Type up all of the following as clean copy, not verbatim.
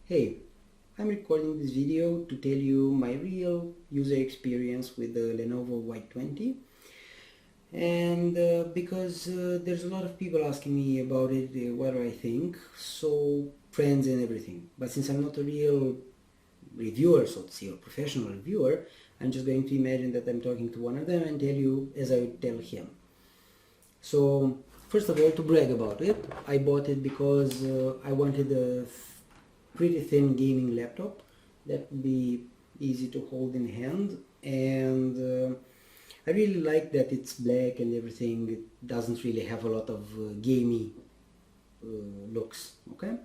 Hey, I'm recording this video to tell you my real user experience with the Lenovo Y520, and because there's a lot of people asking me about it, what do I think, so friends and everything. But since I'm not a real reviewer, so to say, or professional reviewer, I'm just going to imagine that I'm talking to one of them and tell you as I would tell him. So first of all, to brag about it, I bought it because I wanted a pretty thin gaming laptop that would be easy to hold in hand, and I really like that it's black and everything. It doesn't really have a lot of gamey looks. Okay,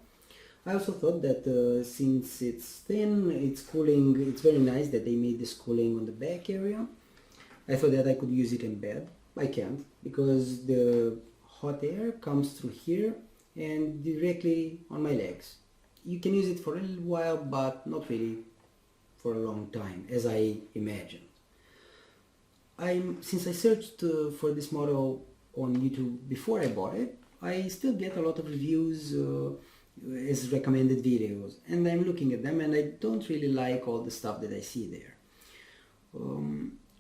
I also thought that since it's thin, it's cooling, it's very nice that they made this cooling on the back area. I thought that I could use it in bed. I can't, because the hot air comes through here and directly on my legs. You can use it for a little while, but not really for a long time, as I imagined. Since I searched for this model on YouTube before I bought it, I still get a lot of reviews as recommended videos, and I'm looking at them and I don't really like all the stuff that I see there.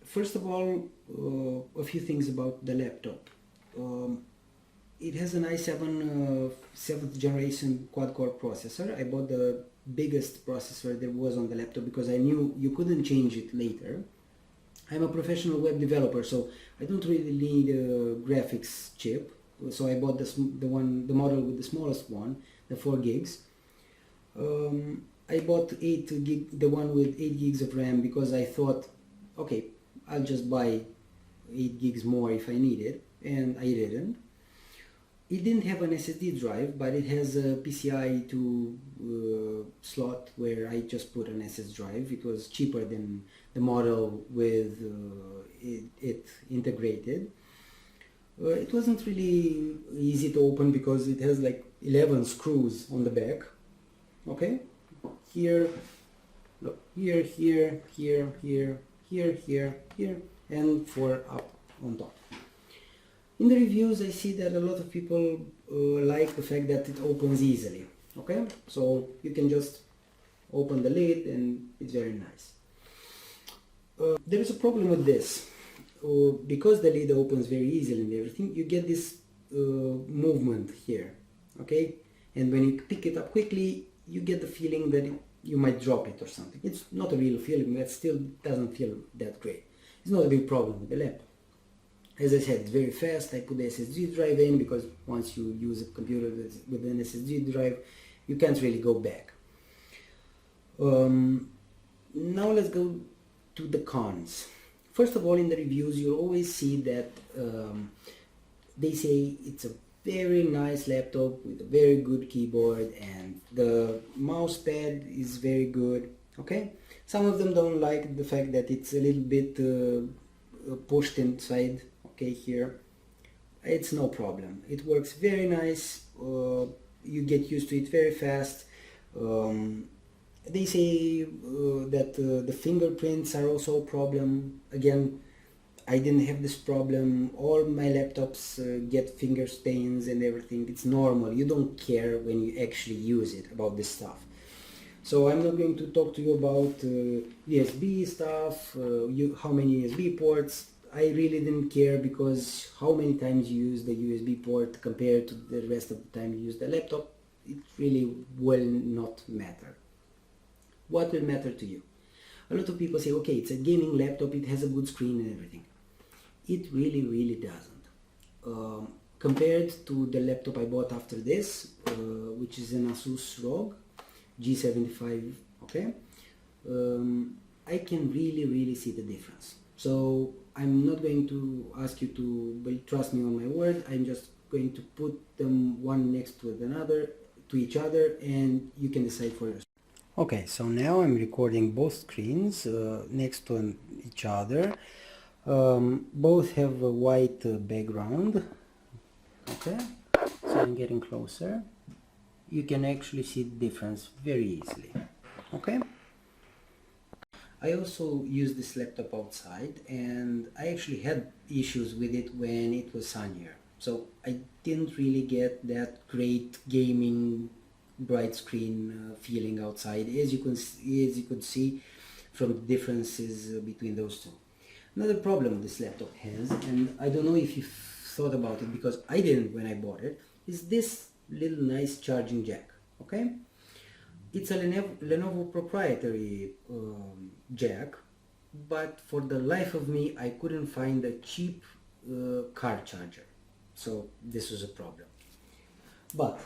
First of all, a few things about the laptop. It has an i7 7th generation quad-core processor. I bought the biggest processor there was on the laptop because I knew you couldn't change it later. I'm a professional web developer, so I don't really need a graphics chip. So I bought the model with the smallest one, the 4 gigs. I bought the one with 8 gigs of RAM because I thought, okay, I'll just buy 8 gigs more if I need it, and I didn't. It didn't have an SSD drive, but it has a PCI to slot where I just put an SS drive. It was cheaper than the model with it integrated. It wasn't really easy to open because it has like 11 screws on the back. Okay, here, look, here, here, here, here, here, here, here, and 4 up on top. In the reviews I see that a lot of people like the fact that it opens easily. Okay, so you can just open the lid and it's very nice. There is a problem with this. Because the lid opens very easily and everything, you get this movement here. Okay, and when you pick it up quickly, you get the feeling that you might drop it or something. It's not a real feeling, but still doesn't feel that great. It's not a big problem with the laptop. As I said, it's very fast. I put the SSD drive in because once you use a computer with an SSD drive, you can't really go back. Now let's go to the cons. First of all, in the reviews, you'll always see that they say it's a very nice laptop with a very good keyboard and the mouse pad is very good. Okay, some of them don't like the fact that it's a little bit pushed inside. Okay, here it's no problem. It works very nice. You get used to it very fast. They say that the fingerprints are also a problem. Again, I didn't have this problem. All my laptops get finger stains and everything. It's normal. You don't care when you actually use it about this stuff. So I'm not going to talk to you about USB stuff, how many USB ports. I really didn't care because how many times you use the USB port compared to the rest of the time you use the laptop, it really will not matter. What will matter to you? A lot of people say, okay, it's a gaming laptop, it has a good screen and everything. It really, really doesn't. Compared to the laptop I bought after this, which is an Asus ROG G75, okay, I can really see the difference. So I'm not going to ask you to trust me on my word. I'm just going to put them one next to each other, and you can decide for yourself. Okay, so now I'm recording both screens next to each other. Both have a white background. Okay, so I'm getting closer. You can actually see the difference very easily. Okay. I also use this laptop outside, and I actually had issues with it when it was sunnier. So I didn't really get that great gaming bright screen feeling outside, as you could see from the differences between those two. Another problem this laptop has, and I don't know if you thought about it because I didn't when I bought it, is this little nice charging jack. Okay, it's a Lenovo proprietary jack, but for the life of me I couldn't find a cheap car charger, so this was a problem. But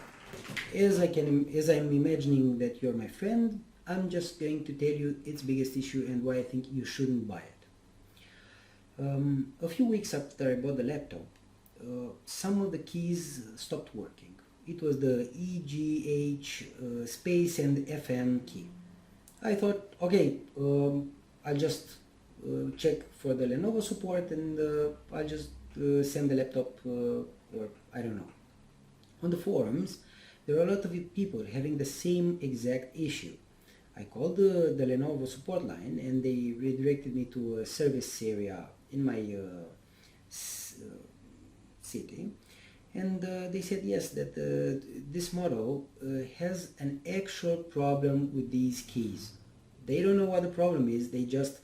as I'm imagining that you're my friend, I'm just going to tell you its biggest issue and why I think you shouldn't buy it. A few weeks after I bought the laptop, some of the keys stopped working. It was the E, G, H, space and FM key. I thought, okay, I'll just check for the Lenovo support and I'll just send the laptop or I don't know. On the forums, there are a lot of people having the same exact issue. I called the Lenovo support line and they redirected me to a service area in my city, and they said yes, that this model has an actual problem with these keys. They don't know what the problem is, they just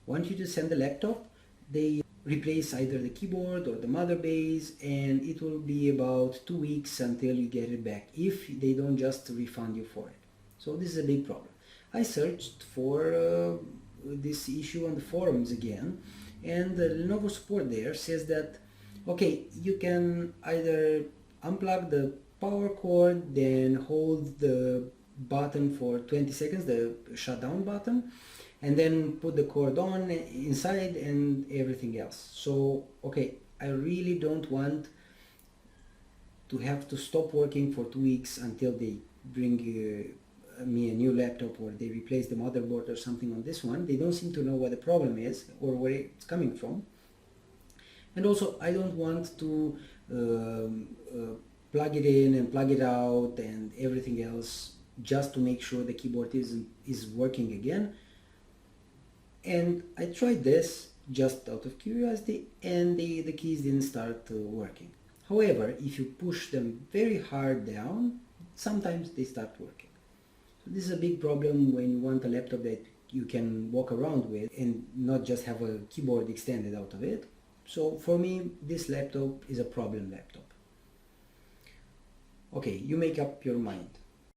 want you to send the laptop, they replace either the keyboard or the mother base, and it will be about 2 weeks until you get it back if they don't just refund you for it. So this is a big problem. I searched for this issue on the forums again, and the Lenovo support there says that okay, you can either unplug the power cord, then hold the button for 20 seconds, the shutdown button, and then put the cord on inside and everything else. So okay, I really don't want to have to stop working for 2 weeks until they bring me a new laptop or they replace the motherboard or something on this one. They don't seem to know what the problem is or where it's coming from. And also I don't want to plug it in and plug it out and everything else just to make sure the keyboard is working again. And I tried this just out of curiosity and the keys didn't start working. However, if you push them very hard down, sometimes they start working. So this is a big problem when you want a laptop that you can walk around with and not just have a keyboard extended out of it. So for me, this laptop is a problem laptop. Okay, you make up your mind.